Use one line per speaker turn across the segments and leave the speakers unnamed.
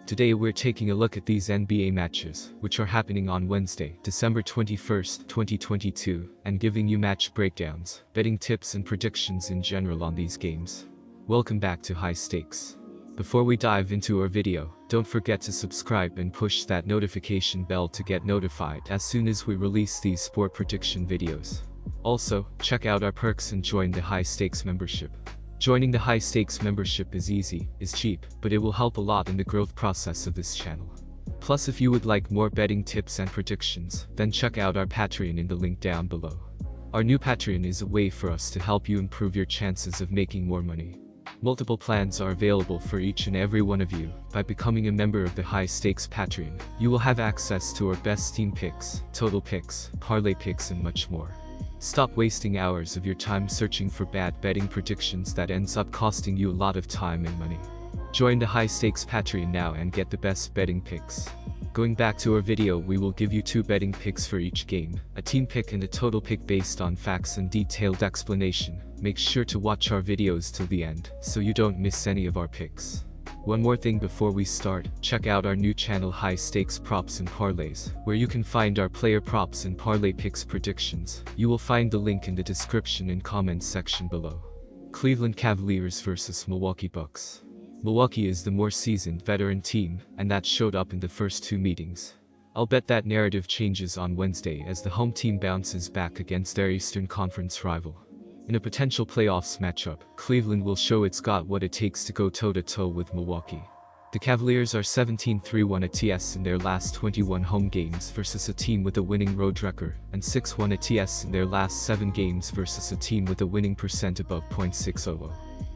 Today we're taking a look at these NBA matches, which are happening on Wednesday, December 21st, 2022, and giving you match breakdowns, betting tips and predictions in general on these games. Welcome back to High Stakes. Before we dive into our video, don't forget to subscribe and push that notification bell to get notified as soon as we release these sport prediction videos. Also, check out our perks and join the High Stakes membership. Joining the High Stakes membership is easy, is cheap, but it will help a lot in the growth process of this channel. Plus, if you would like more betting tips and predictions, then check out our Patreon in the link down below. Our new Patreon is a way for us to help you improve your chances of making more money. Multiple plans are available for each and every one of you. By becoming a member of the High Stakes Patreon, you will have access to our best team picks, total picks, parlay picks and much more. Stop wasting hours of your time searching for bad betting predictions that ends up costing you a lot of time and money. Join the High Stakes Patreon now and get the best betting picks. Going back to our video, we will give you 2 betting picks for each game, a team pick and a total pick based on facts and detailed explanation. Make sure to watch our videos till the end, so you don't miss any of our picks. One more thing before we start, check out our new channel High Stakes Props and Parlays, where you can find our player props and parlay picks predictions. You will find the link in the description and comments section below. Cleveland Cavaliers versus Milwaukee Bucks. Milwaukee is the more seasoned veteran team, and that showed up in the first 2 meetings. I'll bet that narrative changes on Wednesday as the home team bounces back against their Eastern Conference rival. In a potential playoffs matchup, Cleveland will show it's got what it takes to go toe-to-toe with Milwaukee. The Cavaliers are 17-3-1 ATS in their last 21 home games versus a team with a winning road record, and 6-1 ATS in their last 7 games versus a team with a winning percent above .600.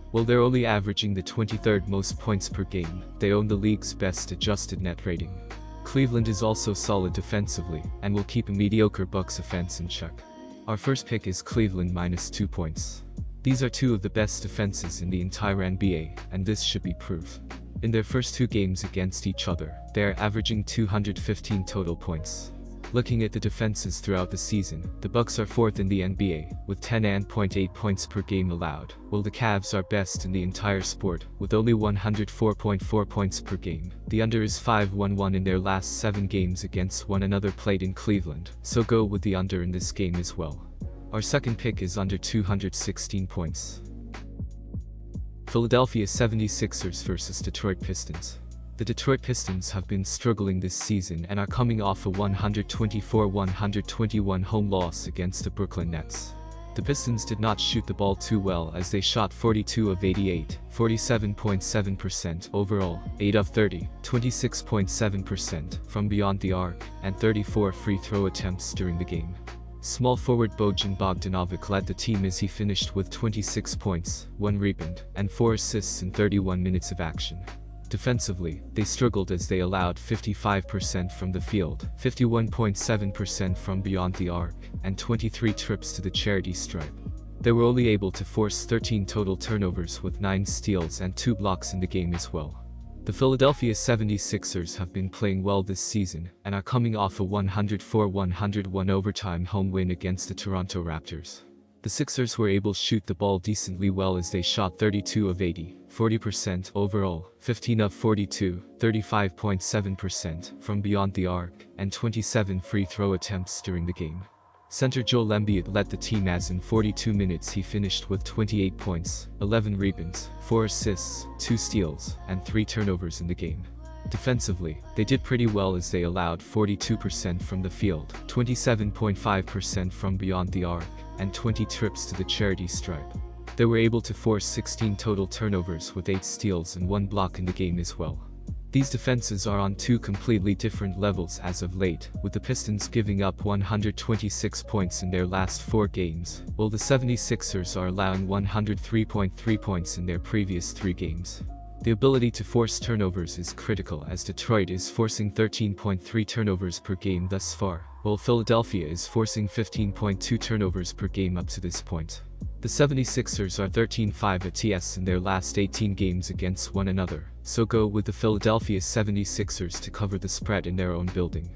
While they're only averaging the 23rd most points per game, they own the league's best adjusted net rating. Cleveland is also solid defensively, and will keep a mediocre Bucks offense in check. Our first pick is Cleveland -2 points. These are 2 of the best defenses in the entire NBA, and this should be proof. In their first 2 games against each other, they are averaging 215 total points. Looking at the defenses throughout the season, the Bucks are 4th in the NBA, with 10.8 points per game allowed, while the Cavs are best in the entire sport, with only 104.4 points per game. The under is 5-1-1 in their last 7 games against one another played in Cleveland, so go with the under in this game as well. Our second pick is under 216 points. Philadelphia 76ers versus Detroit Pistons. The Detroit Pistons have been struggling this season and are coming off a 124-121 home loss against the Brooklyn Nets. The Pistons did not shoot the ball too well as they shot 42 of 88, 47.7% overall, 8 of 30, 26.7% from beyond the arc, and 34 free throw attempts during the game. Small forward Bojan Bogdanovic led the team as he finished with 26 points, 1 rebound, and 4 assists in 31 minutes of action. Defensively, they struggled as they allowed 55% from the field, 51.7% from beyond the arc, and 23 trips to the charity stripe. They were only able to force 13 total turnovers with 9 steals and 2 blocks in the game as well. The Philadelphia 76ers have been playing well this season, and are coming off a 104-101 overtime home win against the Toronto Raptors. The Sixers were able to shoot the ball decently well as they shot 32 of 80, 40% overall, 15 of 42, 35.7% from beyond the arc, and 27 free throw attempts during the game. Center Joel Embiid led the team as in 42 minutes he finished with 28 points, 11 rebounds, 4 assists, 2 steals, and 3 turnovers in the game. Defensively, they did pretty well as they allowed 42% from the field, 27.5% from beyond the arc, and 20 trips to the charity stripe. They were able to force 16 total turnovers with 8 steals and 1 block in the game as well. These defenses are on 2 completely different levels as of late, with the Pistons giving up 126 points in their last 4 games, while the 76ers are allowing 103.3 points in their previous 3 games. The ability to force turnovers is critical as Detroit is forcing 13.3 turnovers per game thus far, while Philadelphia is forcing 15.2 turnovers per game up to this point. The 76ers are 13-5 ATS in their last 18 games against one another, so go with the Philadelphia 76ers to cover the spread in their own building.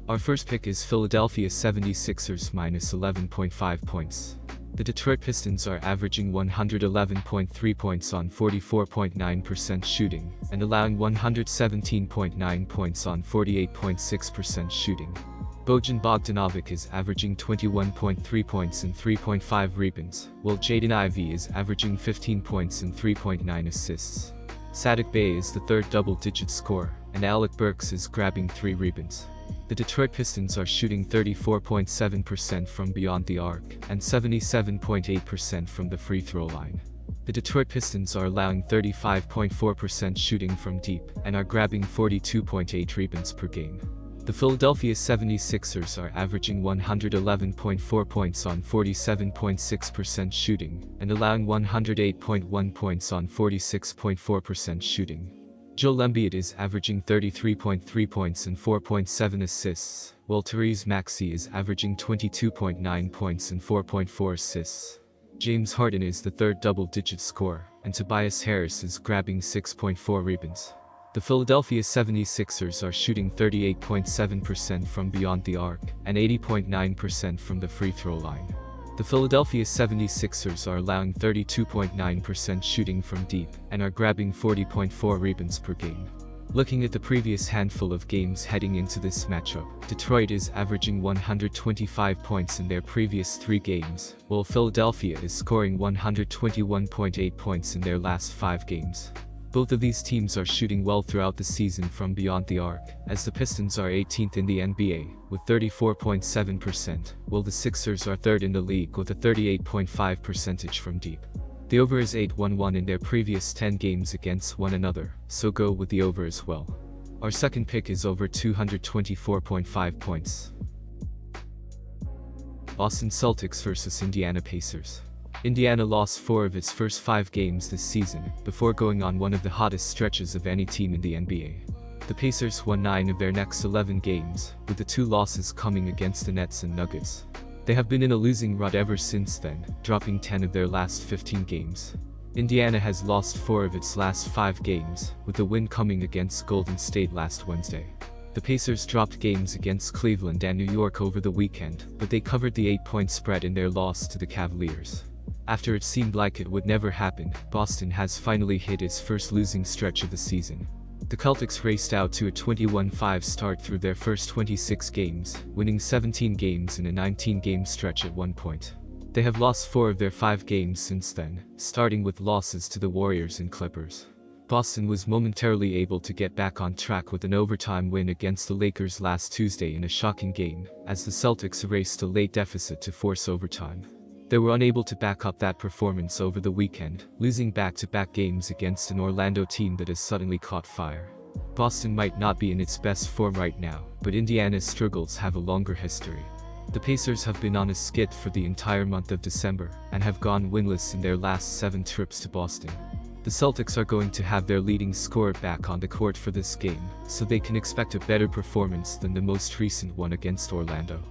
Our first pick is Philadelphia 76ers -11.5 points. The Detroit Pistons are averaging 111.3 points on 44.9% shooting, and allowing 117.9 points on 48.6% shooting. Bojan Bogdanovic is averaging 21.3 points and 3.5 rebounds, while Jaden Ivey is averaging 15 points and 3.9 assists. Saddiq Bey is the third double-digit scorer, and Alec Burks is grabbing 3 rebounds. The Detroit Pistons are shooting 34.7% from beyond the arc, and 77.8% from the free throw line. The Detroit Pistons are allowing 35.4% shooting from deep, and are grabbing 42.8 rebounds per game. The Philadelphia 76ers are averaging 111.4 points on 47.6% shooting, and allowing 108.1 points on 46.4% shooting. Joel Embiid is averaging 33.3 points and 4.7 assists, while Tyrese Maxey is averaging 22.9 points and 4.4 assists. James Harden is the third double-digit scorer, and Tobias Harris is grabbing 6.4 rebounds. The Philadelphia 76ers are shooting 38.7% from beyond the arc, and 80.9% from the free throw line. The Philadelphia 76ers are allowing 32.9% shooting from deep, and are grabbing 40.4 rebounds per game. Looking at the previous handful of games heading into this matchup, Detroit is averaging 125 points in their previous 3 games, while Philadelphia is scoring 121.8 points in their last 5 games. Both of these teams are shooting well throughout the season from beyond the arc, as the Pistons are 18th in the NBA, with 34.7%, while the Sixers are 3rd in the league with a 38.5% from deep. The over is 8-1-1 in their previous 10 games against one another, so go with the over as well. Our second pick is over 224.5 points. Boston Celtics vs Indiana Pacers. Indiana lost 4 of its first 5 games this season, before going on one of the hottest stretches of any team in the NBA. The Pacers won 9 of their next 11 games, with the 2 losses coming against the Nets and Nuggets. They have been in a losing rut ever since then, dropping 10 of their last 15 games. Indiana has lost 4 of its last 5 games, with the win coming against Golden State last Wednesday. The Pacers dropped games against Cleveland and New York over the weekend, but they covered the 8-point spread in their loss to the Cavaliers. After it seemed like it would never happen, Boston has finally hit its first losing stretch of the season. The Celtics raced out to a 21-5 start through their first 26 games, winning 17 games in a 19-game stretch at one point. They have lost 4 of their 5 games since then, starting with losses to the Warriors and Clippers. Boston was momentarily able to get back on track with an overtime win against the Lakers last Tuesday in a shocking game, as the Celtics erased a late deficit to force overtime. They were unable to back up that performance over the weekend, losing back-to-back games against an Orlando team that has suddenly caught fire. Boston might not be in its best form right now, but Indiana's struggles have a longer history. The Pacers have been on a skid for the entire month of December, and have gone winless in their last 7 trips to Boston. The Celtics are going to have their leading scorer back on the court for this game, so they can expect a better performance than the most recent one against Orlando.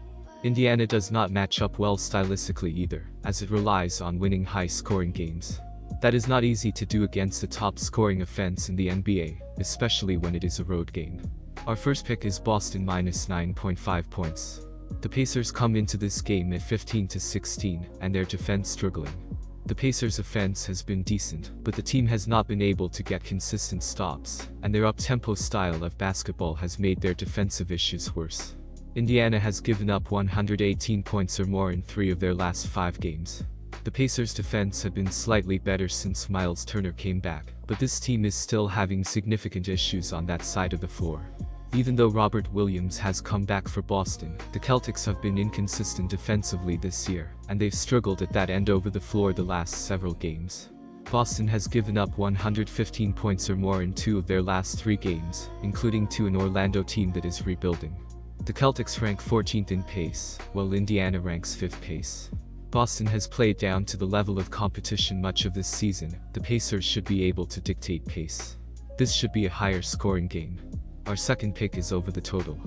Indiana does not match up well stylistically either, as it relies on winning high-scoring games. That is not easy to do against the top-scoring offense in the NBA, especially when it is a road game. Our first pick is Boston minus 9.5 points. The Pacers come into this game at 15-16, and their defense struggling. The Pacers' offense has been decent, but the team has not been able to get consistent stops, and their up-tempo style of basketball has made their defensive issues worse. Indiana has given up 118 points or more in 3 of their last 5 games. The Pacers' defense have been slightly better since Miles Turner came back, but this team is still having significant issues on that side of the floor. Even though Robert Williams has come back for Boston, the Celtics have been inconsistent defensively this year, and they've struggled at that end over the floor the last several games. Boston has given up 115 points or more in 2 of their last 3 games, including to an Orlando team that is rebuilding. The Celtics rank 14th in pace, while Indiana ranks 5th pace. Boston has played down to the level of competition much of this season. The Pacers should be able to dictate pace. This should be a higher scoring game. Our second pick is over the total.